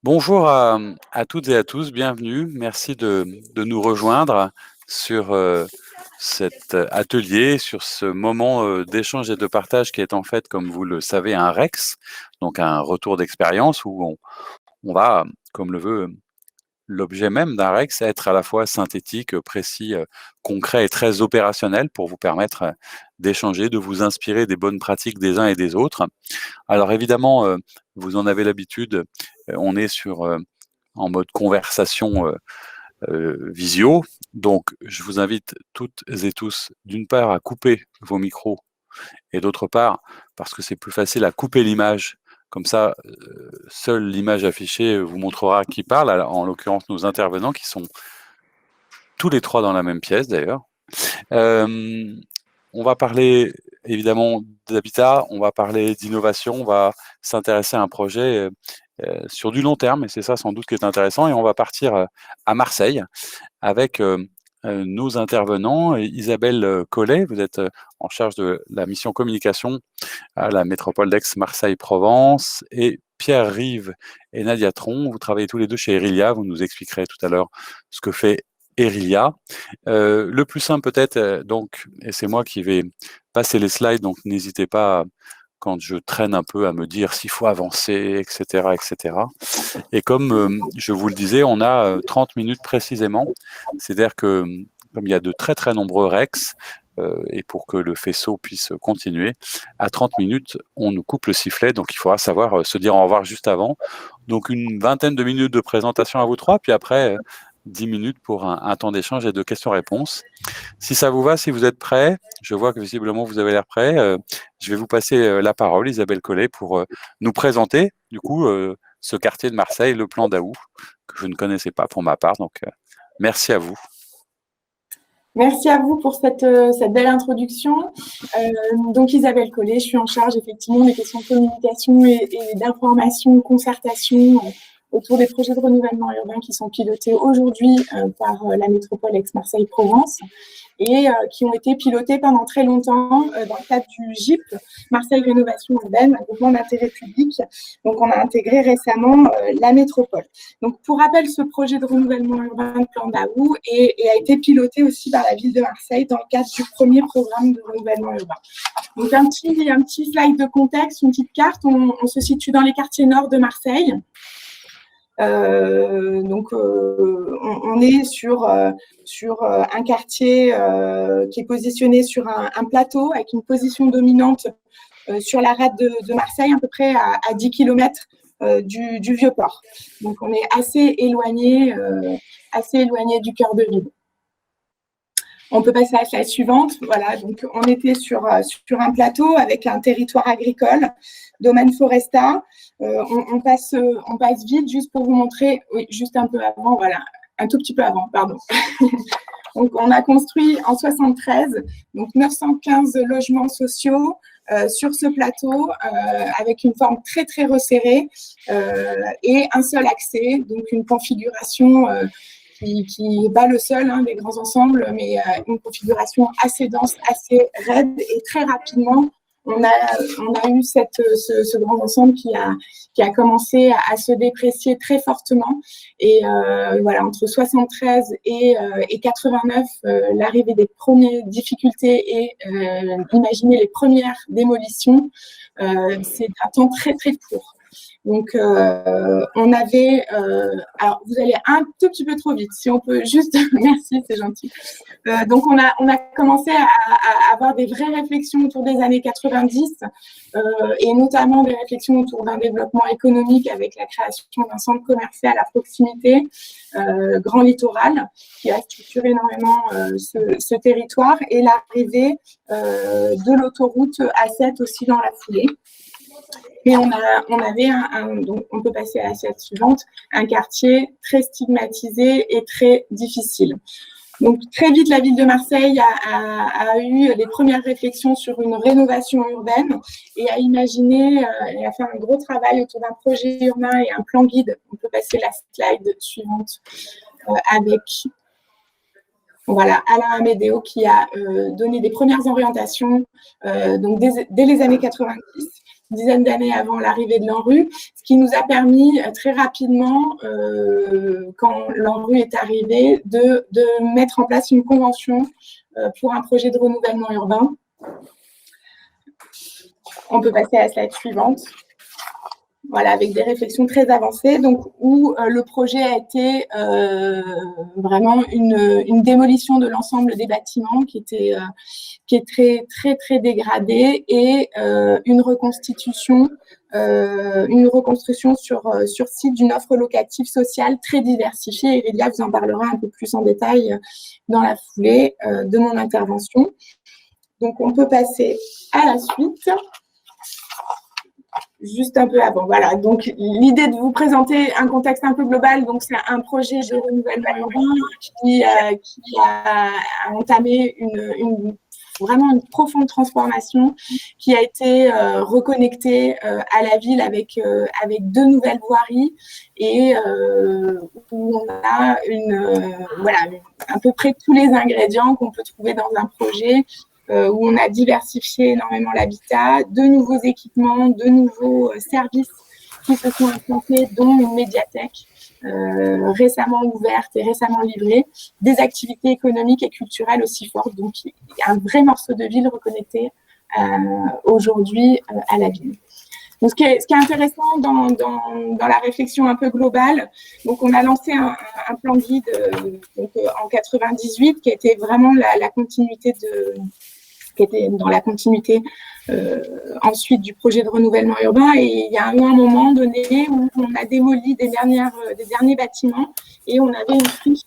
Bonjour à toutes et à tous, bienvenue. Merci de nous rejoindre sur cet atelier, sur ce moment d'échange et de partage qui est en fait, comme vous le savez, un REX, donc un retour d'expérience où on va, comme le veut l'objet même d'un REX, être à la fois synthétique, précis, concret et très opérationnel pour vous permettre d'échanger, de vous inspirer des bonnes pratiques des uns et des autres. Alors évidemment, vous en avez l'habitude, on est en mode conversation visio. Donc, je vous invite toutes et tous, d'une part, à couper vos micros et d'autre part, parce que c'est plus facile, à couper l'image. Comme ça, seule l'image affichée vous montrera qui parle, alors, en l'occurrence nos intervenants qui sont tous les trois dans la même pièce d'ailleurs. On va parler évidemment d'habitat, on va parler d'innovation, on va s'intéresser à un projet sur du long terme, et c'est ça sans doute qui est intéressant. Et on va partir à Marseille avec nos intervenants. Isabelle Collet, vous êtes en charge de la mission communication à la métropole d'Aix-Marseille-Provence, et Pierre Rive et Nadia Tron, vous travaillez tous les deux chez Erilia, vous nous expliquerez tout à l'heure ce que fait Erilia. Le plus simple peut-être, donc, et c'est moi qui vais passer les slides, donc n'hésitez pas quand je traîne un peu à me dire s'il faut avancer, etc., etc. Et comme je vous le disais, on a 30 minutes précisément. C'est-à-dire que comme il y a de très très nombreux REX, et pour que le faisceau puisse continuer, à 30 minutes, on nous coupe le sifflet, donc il faudra savoir se dire au revoir juste avant. Donc une vingtaine de minutes de présentation à vous trois, puis après 10 minutes pour un temps d'échange et de questions-réponses. Si ça vous va, si vous êtes prêts, je vois que visiblement vous avez l'air prêts, je vais vous passer la parole, Isabelle Collet, pour nous présenter du coup ce quartier de Marseille, le Plan d'Aou, que je ne connaissais pas pour ma part. Donc merci à vous. Merci à vous pour cette belle introduction. Donc Isabelle Collet, je suis en charge effectivement des questions de communication et d'information, concertation autour des projets de renouvellement urbain qui sont pilotés aujourd'hui par la métropole Aix-Marseille-Provence et qui ont été pilotés pendant très longtemps dans le cadre du GIP, Marseille Rénovation Urbaine, un groupement d'intérêt public. Donc, on a intégré récemment la métropole. Donc, pour rappel, ce projet de renouvellement urbain de Plan d'Aou a été piloté aussi par la ville de Marseille dans le cadre du premier programme de renouvellement urbain. Donc, un petit slide de contexte, une petite carte. On se situe dans les quartiers nord de Marseille. On est sur un quartier qui est positionné sur un plateau avec une position dominante sur la rade de Marseille, à peu près à 10 km du Vieux-Port. Donc, on est assez éloigné du cœur de ville. On peut passer à la slide suivante. Voilà, donc on était sur un plateau avec un territoire agricole, domaine Foresta. On passe vite, juste pour vous montrer, oui, juste un peu avant, voilà, un tout petit peu avant, pardon. Donc, on a construit en 73 donc 915 logements sociaux sur ce plateau avec une forme très, très resserrée et un seul accès, donc une configuration qui bat le sol des grands ensembles, mais une configuration assez dense, assez raide, et très rapidement, on a eu ce grand ensemble qui a commencé à se déprécier très fortement. Et voilà, entre 73 et 89, l'arrivée des premières difficultés et imaginer les premières démolitions, c'est un temps très, très court. Donc, on avait… alors, vous allez un tout petit peu trop vite, si on peut juste… Merci, c'est gentil. Donc, on a commencé à avoir des vraies réflexions autour des années 90 et notamment des réflexions autour d'un développement économique avec la création d'un centre commercial à proximité, Grand Littoral, qui a structuré énormément ce territoire, et l'arrivée de l'autoroute A7 aussi dans la foulée. Et on avait donc on peut passer à la slide suivante, un quartier très stigmatisé et très difficile. Donc, très vite, la ville de Marseille a eu les premières réflexions sur une rénovation urbaine et a imaginé et a fait un gros travail autour d'un projet urbain et un plan guide. On peut passer la slide suivante avec… Voilà, Alain Amédéo qui a donné des premières orientations donc dès les années 90. dizaine d'années avant l'arrivée de l'ANRU, ce qui nous a permis très rapidement, quand l'ANRU est arrivé, de mettre en place une convention pour un projet de renouvellement urbain. On peut passer à la slide suivante. Voilà, avec des réflexions très avancées, donc où le projet a été vraiment une démolition de l'ensemble des bâtiments qui est très dégradé, et une reconstruction sur site d'une offre locative sociale très diversifiée. Et Rilia vous en parlera un peu plus en détail dans la foulée de mon intervention. Donc on peut passer à la suite. Juste un peu avant, voilà. Donc, l'idée de vous présenter un contexte un peu global, donc c'est un projet de renouvellement urbain qui a entamé vraiment une profonde transformation, qui a été reconnecté à la ville avec 2 nouvelles voiries, et où on a à peu près tous les ingrédients qu'on peut trouver dans un projet, où on a diversifié énormément l'habitat, 2 nouveaux équipements, 2 nouveaux services qui se sont implantés, dont une médiathèque récemment ouverte et récemment livrée, des activités économiques et culturelles aussi fortes. Donc, il y a un vrai morceau de ville reconnecté aujourd'hui à la ville. Donc, ce qui est intéressant dans la réflexion un peu globale, donc on a lancé un plan guide en 98, qui était vraiment la continuité qui était dans la continuité ensuite du projet de renouvellement urbain. Et il y a eu un moment donné où on a démoli des derniers bâtiments, et on avait une friche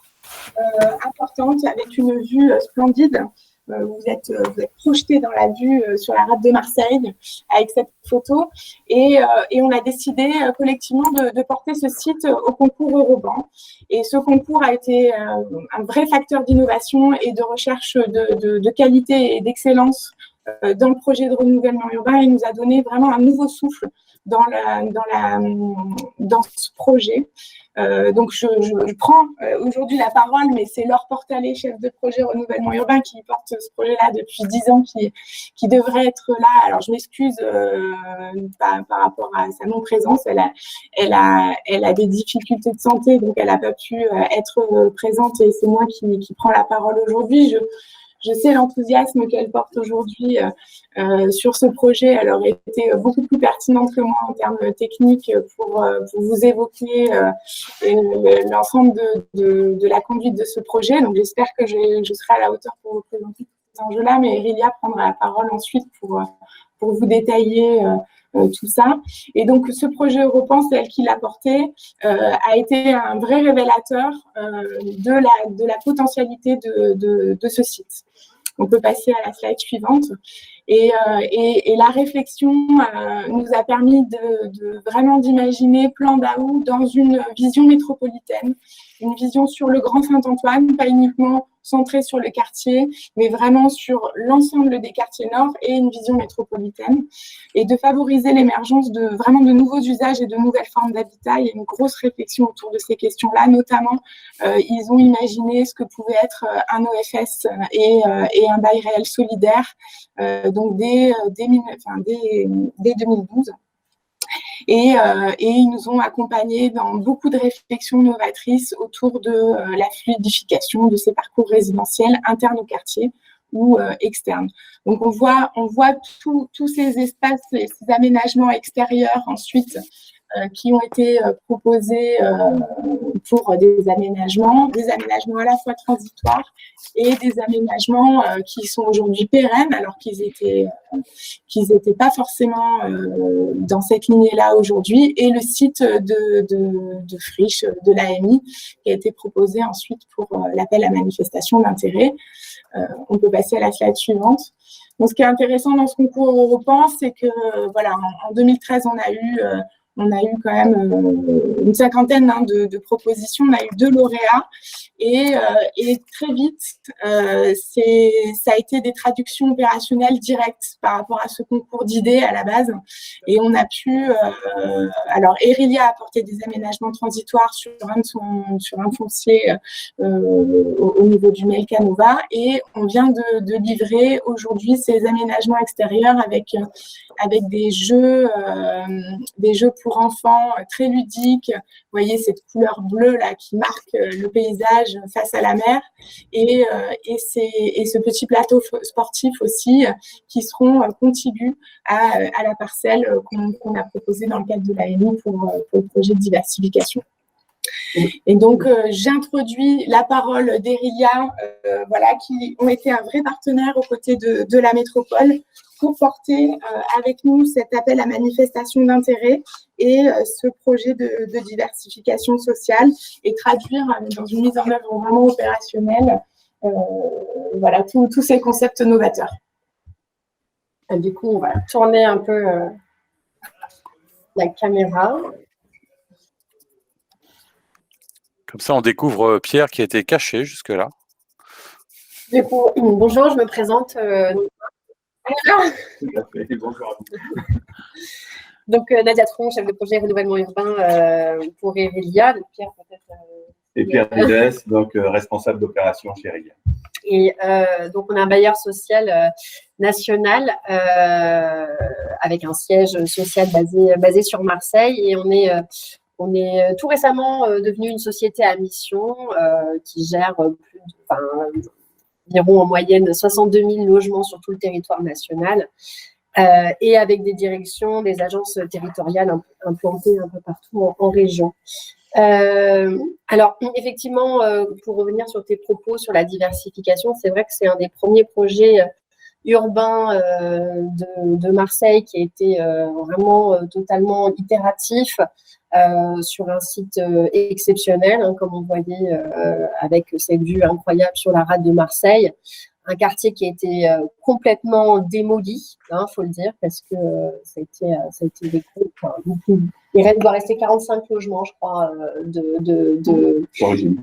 importante avec une vue splendide. Vous êtes projeté dans la vue sur la rade de Marseille avec cette photo, et on a décidé collectivement de porter ce site au concours Euroban. Et ce concours a été un vrai facteur d'innovation et de recherche de qualité et d'excellence dans le projet de renouvellement urbain. Il nous a donné vraiment un nouveau souffle dans ce projet. Donc, je prends aujourd'hui la parole, mais c'est Laure Portalet, chef de projet renouvellement urbain, qui porte ce projet-là depuis 10 ans, qui devrait être là. Alors, je m'excuse par rapport à sa non-présence. Elle a des difficultés de santé, donc elle n'a pas pu être présente, et c'est moi qui prends la parole aujourd'hui. Je sais l'enthousiasme qu'elle porte aujourd'hui sur ce projet. Elle aurait été beaucoup plus pertinente que moi en termes techniques pour vous évoquer l'ensemble de la conduite de ce projet. Donc, j'espère que je serai à la hauteur pour vous présenter ces enjeux-là, mais Rilia prendra la parole ensuite pour vous détailler tout ça. Et donc, ce projet Europan, c'est elle qui l'a porté, a été un vrai révélateur de la potentialité de ce site. On peut passer à la slide suivante. Et la réflexion nous a permis vraiment d'imaginer Plan d'Aou dans une vision métropolitaine, une vision sur le Grand Saint-Antoine, pas uniquement centrée sur le quartier, mais vraiment sur l'ensemble des quartiers nord, et une vision métropolitaine, et de favoriser l'émergence vraiment de nouveaux usages et de nouvelles formes d'habitat. Il y a une grosse réflexion autour de ces questions-là, notamment ils ont imaginé ce que pouvait être un OFS et un bail réel solidaire, donc dès 2012. Et ils nous ont accompagnés dans beaucoup de réflexions novatrices autour de la fluidification de ces parcours résidentiels internes au quartier ou externes. Donc, on voit tous ces espaces, ces aménagements extérieurs ensuite qui ont été proposés pour des aménagements à la fois transitoires et des aménagements qui sont aujourd'hui pérennes, alors qu'ils étaient pas forcément dans cette lignée-là aujourd'hui, et le site de friche de l'AMI qui a été proposé ensuite pour l'appel à manifestation d'intérêt. On peut passer à la slide suivante. Donc, ce qui est intéressant dans ce concours Europan, c'est que voilà, en 2013, on a eu On a eu quand même une cinquantaine de propositions. On a eu 2 lauréats. Et très vite, ça a été des traductions opérationnelles directes par rapport à ce concours d'idées à la base. Et on a pu… alors, Erilia a apporté des aménagements transitoires sur un foncier au niveau du Melcanova. Et on vient de livrer aujourd'hui ces aménagements extérieurs avec des jeux pour enfants très ludiques. Vous voyez cette couleur bleue là qui marque le paysage face à la mer et ce petit plateau sportif aussi qui seront contigus à la parcelle qu'on a proposée dans le cadre de l'ANI pour le projet de diversification. Et donc, j'introduis la parole d'Erilia, qui ont été un vrai partenaire aux côtés de la métropole pour porter avec nous cet appel à manifestation d'intérêt et ce projet de diversification sociale et traduire dans une mise en œuvre vraiment opérationnelle tous ces concepts novateurs. Et du coup, on va tourner un peu la caméra. Comme ça, on découvre Pierre qui était caché jusque-là. Du coup, bonjour, je me présente. Bonjour à vous. Donc, Nadia Tron, chef de projet renouvellement urbain pour Erilia. Pierre, peut-être. Et Pierre Rives, donc responsable d'opération chez Erilia. Et donc, on a un bailleur social national avec un siège social basé sur Marseille. Et on est tout récemment devenu une société à mission qui gère environ en moyenne 62 000 logements sur tout le territoire national et avec des directions, des agences territoriales implantées un peu partout en région. Alors, effectivement, pour revenir sur tes propos sur la diversification, c'est vrai que c'est un des premiers projets urbains de Marseille qui a été vraiment totalement itératif sur un site exceptionnel, comme on voyait avec cette vue incroyable sur la rade de Marseille. Un quartier qui a été complètement démoli, faut le dire, parce que ça a été détruit. Il doit rester 45 logements, je crois,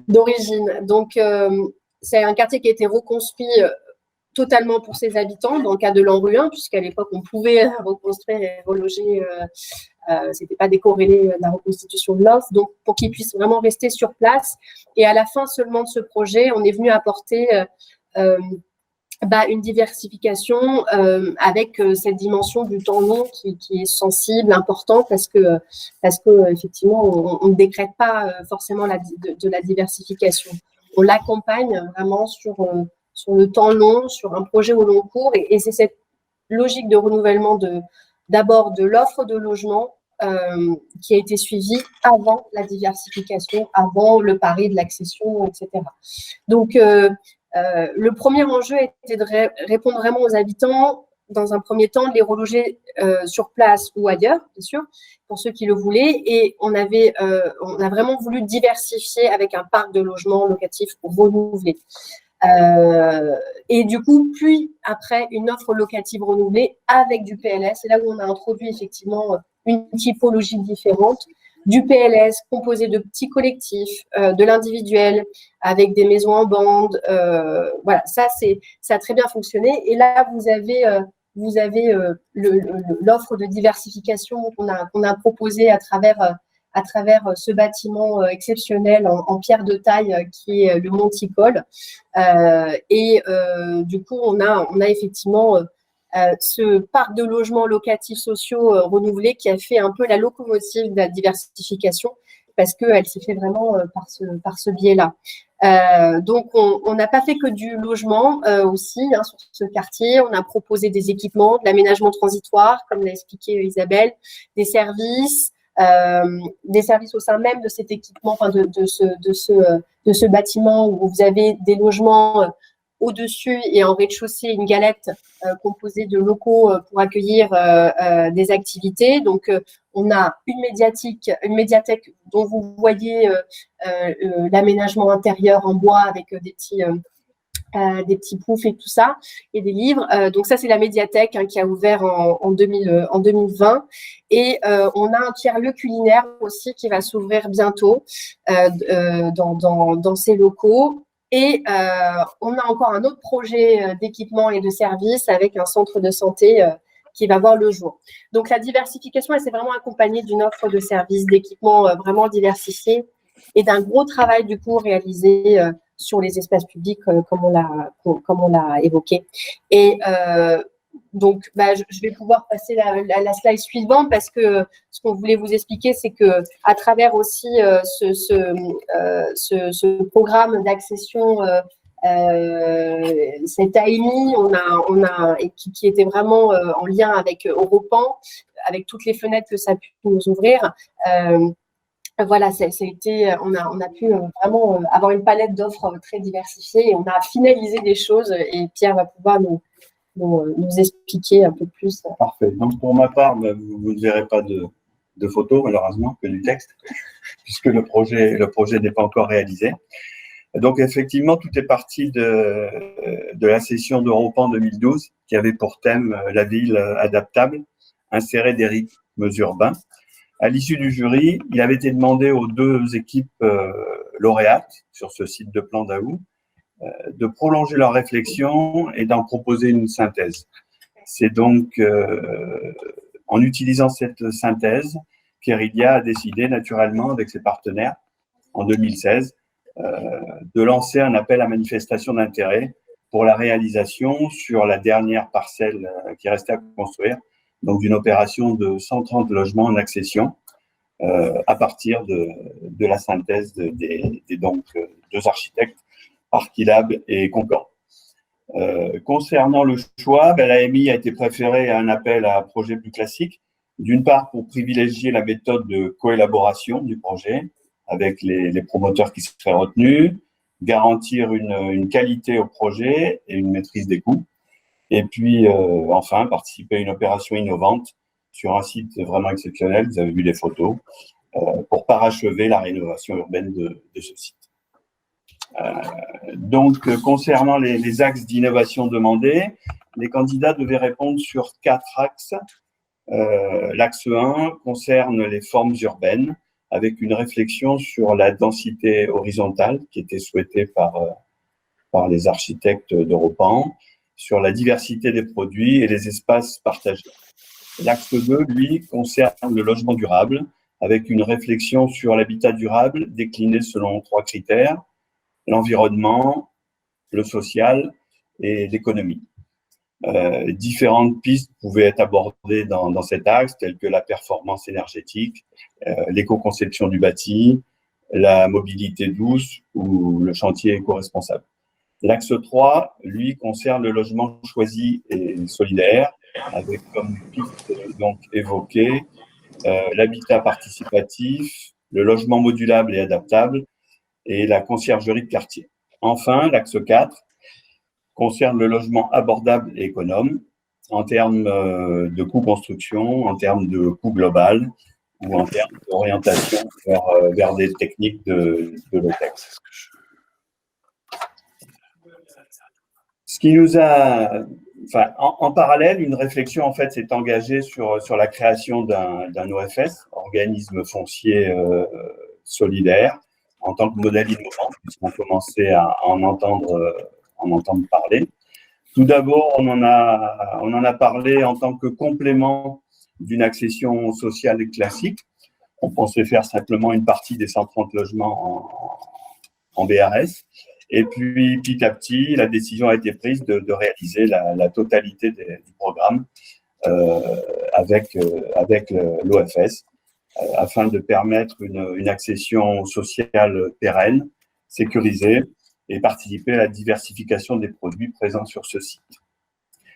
d'origine. Donc, c'est un quartier qui a été reconstruit totalement pour ses habitants, dans le cas de l'ANRU 1, puisqu'à l'époque, on pouvait reconstruire et reloger. C'était pas décorrélé de la reconstitution de l'offre, donc pour qu'ils puissent vraiment rester sur place. Et à la fin seulement de ce projet, on est venu apporter une diversification avec cette dimension du temps long qui est sensible, important, parce que effectivement, on ne décrète pas forcément de la diversification. On l'accompagne vraiment sur le temps long, sur un projet au long cours, et c'est cette logique de renouvellement d'abord de l'offre de logement qui a été suivie avant la diversification, avant le pari de l'accession, etc. Donc, le premier enjeu était de répondre vraiment aux habitants, dans un premier temps, de les reloger sur place ou ailleurs, bien sûr, pour ceux qui le voulaient. Et on a vraiment voulu diversifier avec un parc de logements locatifs renouvelés. Et du coup, puis après, une offre locative renouvelée avec du PLS. C'est là où on a introduit effectivement une typologie différente. Du PLS composé de petits collectifs, de l'individuel, avec des maisons en bande. Voilà, ça a très bien fonctionné. Et là, vous avez l'offre de diversification qu'on a proposée à travers ce bâtiment exceptionnel en pierre de taille qui est le Monticole. Du coup, on a effectivement ce parc de logements locatifs sociaux renouvelés qui a fait un peu la locomotive de la diversification parce qu'elle s'est fait vraiment par ce biais-là. Donc, on n'a pas fait que du logement aussi sur ce quartier. On a proposé des équipements, de l'aménagement transitoire, comme l'a expliqué Isabelle, des services au sein même de cet équipement, de ce bâtiment où vous avez des logements au-dessus et en rez-de-chaussée une galette composée de locaux pour accueillir des activités. Donc, on a une médiathèque dont vous voyez l'aménagement intérieur en bois avec des petits des petits poufs et tout ça, et des livres. Donc ça, c'est la médiathèque qui a ouvert en 2020. Et on a un tiers-lieu culinaire aussi qui va s'ouvrir bientôt dans ces locaux. Et on a encore un autre projet d'équipement et de services avec un centre de santé qui va voir le jour. Donc la diversification, elle s'est vraiment accompagnée d'une offre de services, d'équipements vraiment diversifiés et d'un gros travail du coup réalisé sur les espaces publics, comme on l'a évoqué. Et donc, je vais pouvoir passer la slide suivante parce que ce qu'on voulait vous expliquer, c'est que à travers aussi ce programme d'accession, cette AMI, qui était vraiment en lien avec Europan, avec toutes les fenêtres que ça a pu nous ouvrir. Voilà, on a pu vraiment avoir une palette d'offres très diversifiée et on a finalisé des choses et Pierre va pouvoir nous expliquer un peu plus. Parfait. Donc, pour ma part, vous ne verrez pas de photos, malheureusement, que du texte, puisque le projet n'est pas encore réalisé. Donc, effectivement, tout est parti de la session d'Europan 2012 qui avait pour thème la ville adaptable, insérer des rythmes urbains. À l'issue du jury, il avait été demandé aux 2 équipes lauréates sur ce site de Plandaou de prolonger leur réflexion et d'en proposer une synthèse. C'est donc en utilisant cette synthèse qu'Erilia a décidé naturellement avec ses partenaires en 2016 de lancer un appel à manifestation d'intérêt pour la réalisation sur la dernière parcelle qui restait à construire, donc d'une opération de 130 logements en accession à partir de la synthèse des 2 architectes, Archilab et Concorde. Concernant le choix, l'AMI a été préférée à un appel à projet plus classique, d'une part pour privilégier la méthode de coélaboration du projet avec les promoteurs qui seraient retenus, garantir une qualité au projet et une maîtrise des coûts, et puis enfin participer à une opération innovante sur un site vraiment exceptionnel, vous avez vu les photos, pour parachever la rénovation urbaine de ce site. Donc, concernant les axes d'innovation demandés, les candidats devaient répondre sur 4 axes. L'axe 1 concerne les formes urbaines, avec une réflexion sur la densité horizontale qui était souhaitée par les architectes d'Europan, sur la diversité des produits et les espaces partagés. L'axe 2, lui, concerne le logement durable, avec une réflexion sur l'habitat durable décliné selon 3 critères, l'environnement, le social et l'économie. Différentes pistes pouvaient être abordées dans cet axe, telles que la performance énergétique, l'éco-conception du bâti, la mobilité douce ou le chantier éco-responsable. L'axe 3, lui, concerne le logement choisi et solidaire, avec comme piste donc évoquée l'habitat participatif, le logement modulable et adaptable et la conciergerie de quartier. Enfin, l'axe 4 concerne le logement abordable et économe en termes de coût construction, en termes de coût global ou en termes d'orientation vers des techniques de l'OPEX. Ce qui nous a, en parallèle, une réflexion en fait s'est engagée sur la création d'un OFS, organisme foncier solidaire, en tant que modèle innovant, puisqu'on commençait à en entendre parler. Tout d'abord, on en a parlé en tant que complément d'une accession sociale classique. On pensait faire simplement une partie des 130 logements en BRS. Et puis, petit à petit, la décision a été prise de réaliser la totalité du programme avec l'OFS afin de permettre une accession sociale pérenne, sécurisée et participer à la diversification des produits présents sur ce site.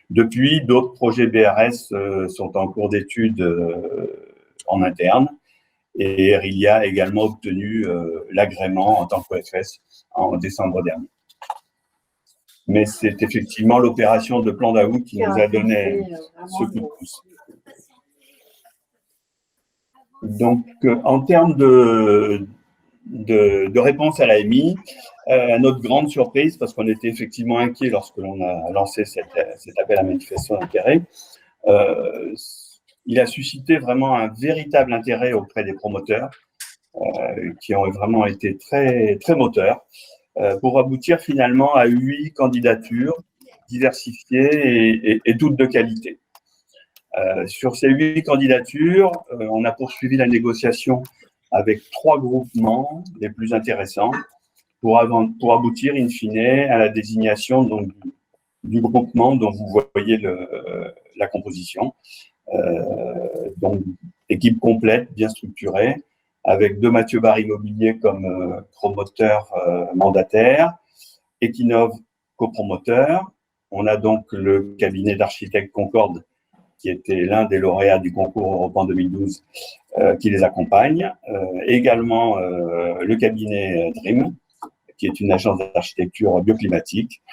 Depuis, d'autres projets BRS sont en cours d'étude en interne et Erilia a également obtenu l'agrément en tant qu'OFS en décembre dernier. Mais c'est effectivement l'opération de Plandaou qui nous a donné ce coup de pouce. Donc, en termes de réponse à l'AMI, À notre grande surprise, parce qu'on était effectivement inquiet lorsque l'on a lancé cet appel à manifestation d'intérêt, il a suscité vraiment un véritable intérêt auprès des promoteurs, qui ont vraiment été très, très moteurs, pour aboutir finalement à 8 candidatures diversifiées et toutes de qualité. Sur ces 8 candidatures, on a poursuivi la négociation avec 3 groupements les plus intéressants pour aboutir in fine à la désignation donc, du groupement dont vous voyez la composition. Donc, équipe complète, bien structurée, avec De Mathieu Barre Immobilier comme promoteur mandataire, Equinov copromoteur. On a donc le cabinet d'architectes Concorde, qui était l'un des lauréats du concours européen 2012, qui les accompagne. Également le cabinet Dream, qui est une agence d'architecture bioclimatique,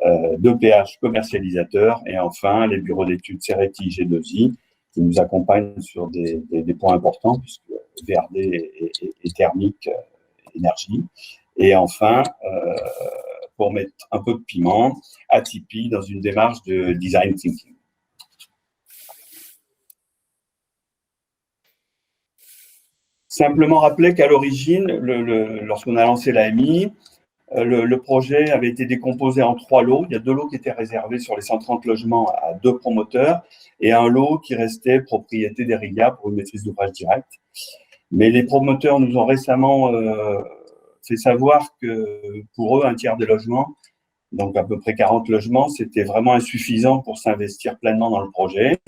2PH commercialisateur, et enfin les bureaux d'études Ceretti G2I, qui nous accompagnent sur des points importants, puisque VRD et thermique, énergie. Et enfin, pour mettre un peu de piment, Atipi dans une démarche de design thinking. Simplement rappeler qu'à l'origine, lorsqu'on a lancé l'AMI, le projet avait été décomposé en 3 lots. Il y a 2 lots qui étaient réservés sur les 130 logements à 2 promoteurs et un lot qui restait propriété d'Eriga pour une maîtrise d'ouvrage directe. Mais les promoteurs nous ont récemment fait savoir que pour eux, un tiers des logements, donc à peu près 40 logements, c'était vraiment insuffisant pour s'investir pleinement dans le projet.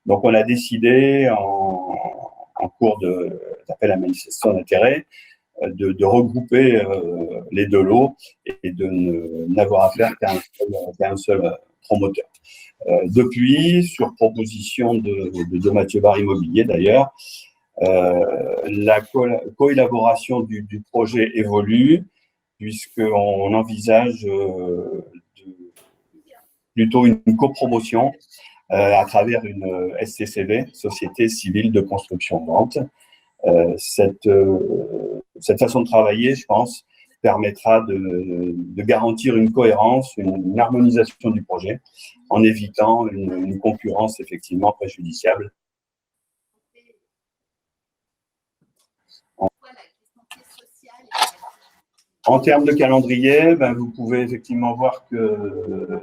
Donc on a décidé en cours d'appel à manifestation d'intérêt de regrouper les 2 lots et de n'avoir affaire qu'à un seul promoteur. Depuis, sur proposition de Mathieu Barre Immobilier d'ailleurs, la coélaboration du projet évolue, puisqu'on envisage plutôt une copromotion à travers une SCCV, Société Civile de Construction-Vente. Cette façon de travailler, je pense, permettra de garantir une cohérence, une harmonisation du projet, en évitant une concurrence effectivement préjudiciable. En termes de calendrier, vous pouvez effectivement voir que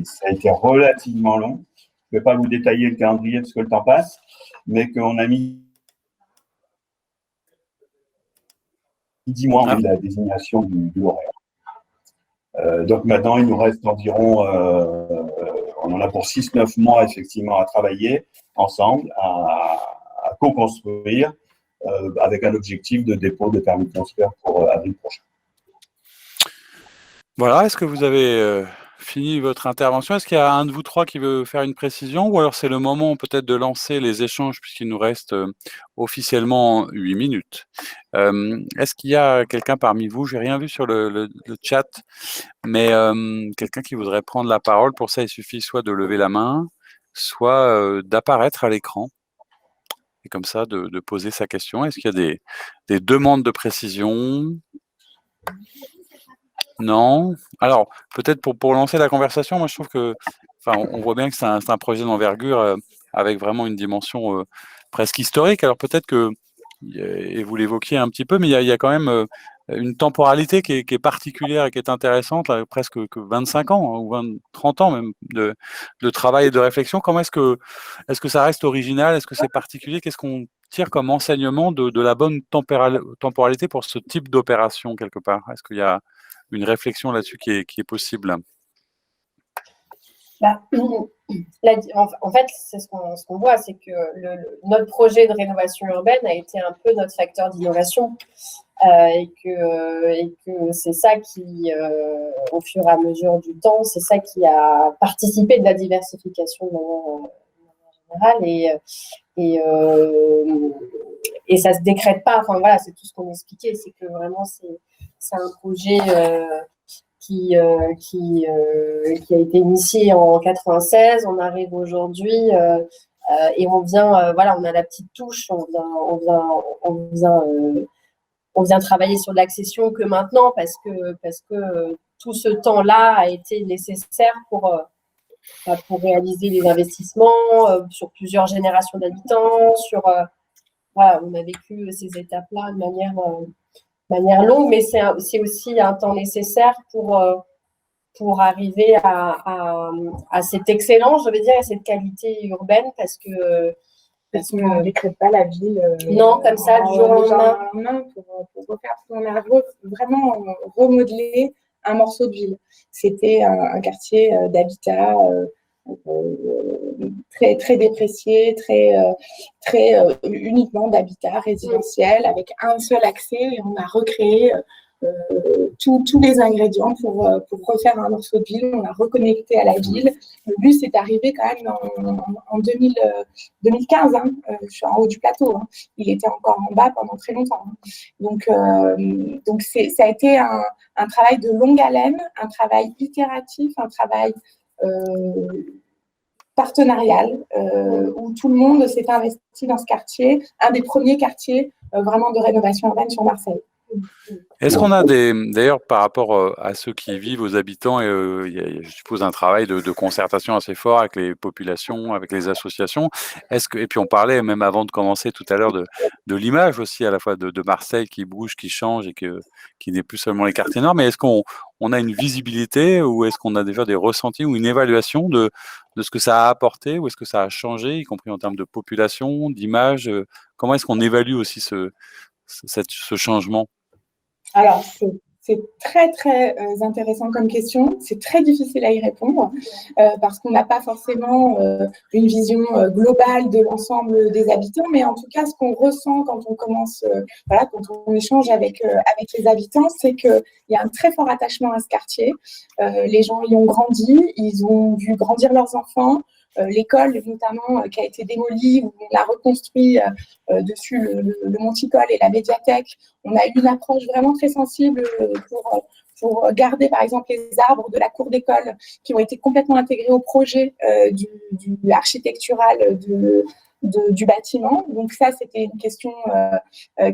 ça a été relativement long. Je ne vais pas vous détailler le calendrier parce que le temps passe, mais qu'on a mis 10 mois en la désignation du lauréat. Donc maintenant, il nous reste environ, on en a pour 6-9 mois effectivement à travailler ensemble, à co-construire, avec un objectif de dépôt de permis de transfert pour avril prochain. Voilà, est-ce que vous avez fini votre intervention? Est-ce qu'il y a un de vous 3 qui veut faire une précision? Ou alors c'est le moment peut-être de lancer les échanges puisqu'il nous reste officiellement 8 minutes. Est-ce qu'il y a quelqu'un parmi vous, j'ai rien vu sur le chat, mais quelqu'un qui voudrait prendre la parole? Pour ça, il suffit soit de lever la main, soit d'apparaître à l'écran. Et comme ça, de poser sa question. Est-ce qu'il y a des demandes de précision? Non. Alors, peut-être pour lancer la conversation, moi je trouve que, on voit bien que c'est un projet d'envergure avec vraiment une dimension presque historique. Alors peut-être que, et vous l'évoquiez un petit peu, mais il y a quand même une temporalité qui est particulière et qui est intéressante, là, presque que 25 ans, hein, ou 30 ans même de travail et de réflexion. Comment est-ce que ça reste original? Est-ce que c'est particulier? Qu'est-ce qu'on tire comme enseignement de la bonne temporalité pour ce type d'opération quelque part? Est-ce qu'il y a une réflexion là-dessus qui est possible? En fait, c'est ce qu'on voit, c'est que notre projet de rénovation urbaine a été un peu notre facteur d'innovation et que c'est ça qui, au fur et à mesure du temps, c'est ça qui a participé de la diversification de manière générale et ça se décrète pas. Enfin voilà, c'est tout ce qu'on expliquait, c'est que vraiment c'est un projet qui a été initié en 96. On arrive aujourd'hui et on vient, on a la petite touche, on vient on vient travailler sur l'accession que maintenant parce que tout ce temps-là a été nécessaire pour réaliser les investissements sur plusieurs générations d'habitants. Voilà, on a vécu ces étapes-là de manière longue, mais c'est aussi un temps nécessaire pour arriver à cette excellence, je veux dire, à cette qualité urbaine, parce que on ne décrète pas la ville non, comme ça, du jour au lendemain. Pour refaire. On a vraiment remodelé un morceau de ville. C'était un quartier d'habitat très, très déprécié, très uniquement d'habitat résidentiel, avec un seul accès, et on a recréé tous les ingrédients pour refaire un morceau de ville. On a reconnecté à la ville. Le bus est arrivé quand même en 2015. Je suis en haut du plateau. Il était encore en bas pendant très longtemps. Donc ça a été un travail de longue haleine, un travail itératif, un travail partenarial, où tout le monde s'est investi dans ce quartier, un des premiers quartiers vraiment de rénovation urbaine sur Marseille. Est-ce qu'on a d'ailleurs, par rapport à ceux qui y vivent, aux habitants, il y a, je suppose, un travail de concertation assez fort avec les populations, avec les associations. Et puis on parlait même avant de commencer tout à l'heure de l'image aussi, à la fois de Marseille qui bouge, qui change et qui n'est plus seulement les quartiers nord, mais est-ce qu'on a une visibilité ou est-ce qu'on a déjà des ressentis ou une évaluation de ce que ça a apporté ou est-ce que ça a changé, y compris en termes de population, d'image? Comment est-ce qu'on évalue aussi ce changement? Alors, c'est très, très intéressant comme question. C'est très difficile à y répondre parce qu'on n'a pas forcément une vision globale de l'ensemble des habitants, mais en tout cas, ce qu'on ressent quand on commence, quand on échange avec les habitants, c'est qu'il y a un très fort attachement à ce quartier. Les gens y ont grandi, ils ont vu grandir leurs enfants. L'école, notamment, qui a été démolie, où on a reconstruit dessus le monticole et la médiathèque. On a eu une approche vraiment très sensible pour garder, par exemple, les arbres de la cour d'école qui ont été complètement intégrés au projet du architectural du bâtiment. Donc ça, c'était une question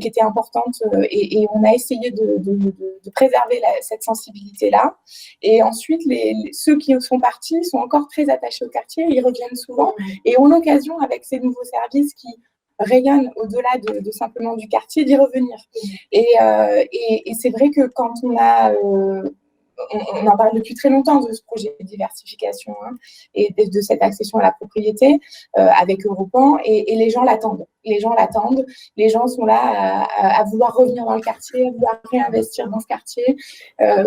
qui était importante et on a essayé de préserver cette sensibilité-là. Et ensuite, ceux qui sont partis sont encore très attachés au quartier, ils reviennent souvent et ont l'occasion, avec ces nouveaux services qui rayonnent au-delà de simplement du quartier, d'y revenir. Et c'est vrai que quand on a... on en parle depuis très longtemps de ce projet de diversification et de cette accession à la propriété avec Europan et les gens l'attendent. Les gens sont là à vouloir revenir dans le quartier, à vouloir réinvestir dans ce quartier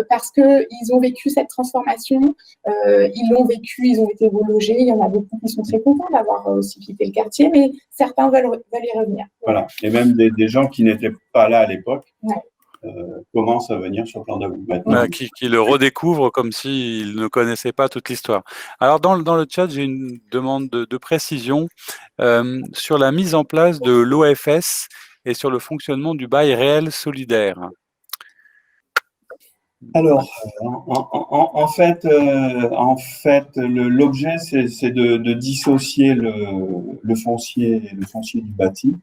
parce qu'ils ont vécu cette transformation, ils l'ont vécu, ils ont été relogés. Il y en a beaucoup qui sont très contents d'avoir aussi quitté le quartier, mais certains veulent y revenir. Voilà, et même des gens qui n'étaient pas là à l'époque. Ouais. Commence à venir sur Plan d'Avou maintenant. Qui le redécouvre comme s'il ne connaissait pas toute l'histoire. Alors, dans le chat, j'ai une demande de précision sur la mise en place de l'OFS et sur le fonctionnement du bail réel solidaire. Alors, en fait, l'objet, c'est de dissocier le foncier du bâti,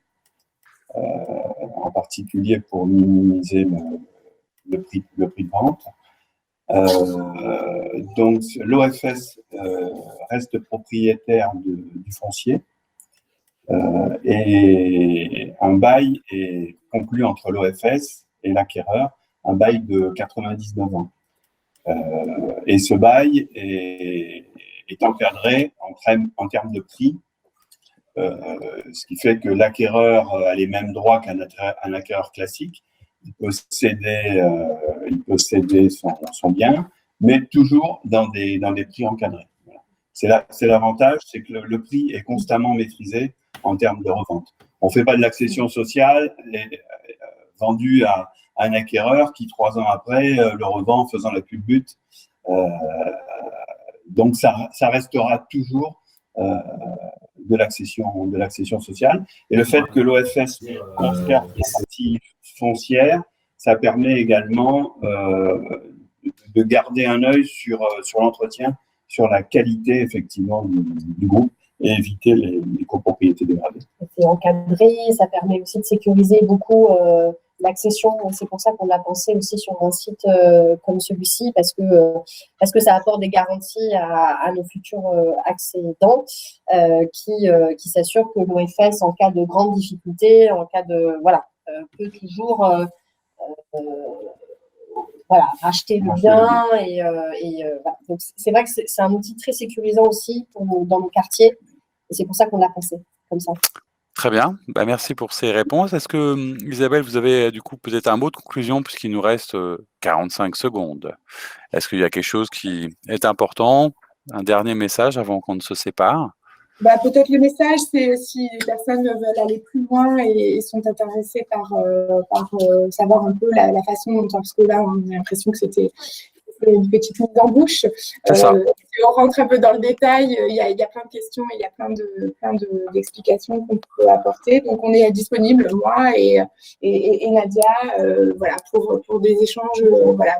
en particulier pour minimiser le prix de vente. Donc, l'OFS reste propriétaire du foncier et un bail est conclu entre l'OFS et l'acquéreur, un bail de 99 ans. Et ce bail est encadré en termes de prix, ce qui fait que l'acquéreur a les mêmes droits qu'un acquéreur classique. Il peut céder son bien, mais toujours dans des prix encadrés. Voilà. C'est l'avantage, c'est que le prix est constamment maîtrisé en termes de revente. On ne fait pas de l'accession sociale vendue à un acquéreur qui, 3 ans après, le revend en faisant la culbute. Donc, ça restera toujours de l'accession sociale. Et le fait que l'OFS conserve la partie foncière, ça permet également de garder un œil sur l'entretien, sur la qualité effectivement du groupe et éviter les copropriétés dégradées. C'est encadré, ça permet aussi de sécuriser beaucoup l'accession. C'est pour ça qu'on l'a pensé aussi sur un site comme celui-ci, parce que ça apporte des garanties à nos futurs accédants qui s'assurent que l'OFS, en cas de grande difficulté, en cas de peut toujours racheter le bien voilà. Donc c'est vrai que c'est un outil très sécurisant aussi dans nos quartiers, et c'est pour ça qu'on l'a pensé comme ça. Très bien, merci pour ces réponses. Est-ce que, Isabelle, vous avez du coup peut-être un mot de conclusion puisqu'il nous reste 45 secondes? Est-ce qu'il y a quelque chose qui est important? Un dernier message avant qu'on ne se sépare? Peut-être le message, c'est si les personnes veulent aller plus loin et sont intéressées par savoir un peu la façon dont, parce que là, on a l'impression que c'était une petite mise en bouche. C'est ça. Si on rentre un peu dans le détail, il y a plein de questions et il y a plein d'explications qu'on peut apporter. Donc, on est disponible, moi et Nadia, pour des échanges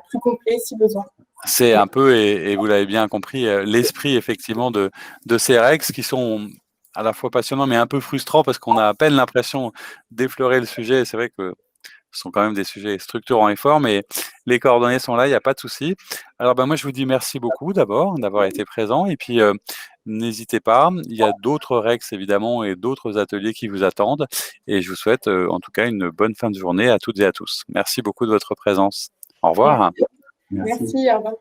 plus complets si besoin. C'est un peu, et vous l'avez bien compris, l'esprit effectivement de ces règles qui sont à la fois passionnants mais un peu frustrants parce qu'on a à peine l'impression d'effleurer le sujet. C'est vrai que ce sont quand même des sujets structurants et forts, mais les coordonnées sont là, il n'y a pas de souci. Alors moi je vous dis merci beaucoup d'abord d'avoir été présent, et puis n'hésitez pas, il y a d'autres règles évidemment et d'autres ateliers qui vous attendent, et je vous souhaite en tout cas une bonne fin de journée à toutes et à tous. Merci beaucoup de votre présence. Au revoir. Merci, au revoir.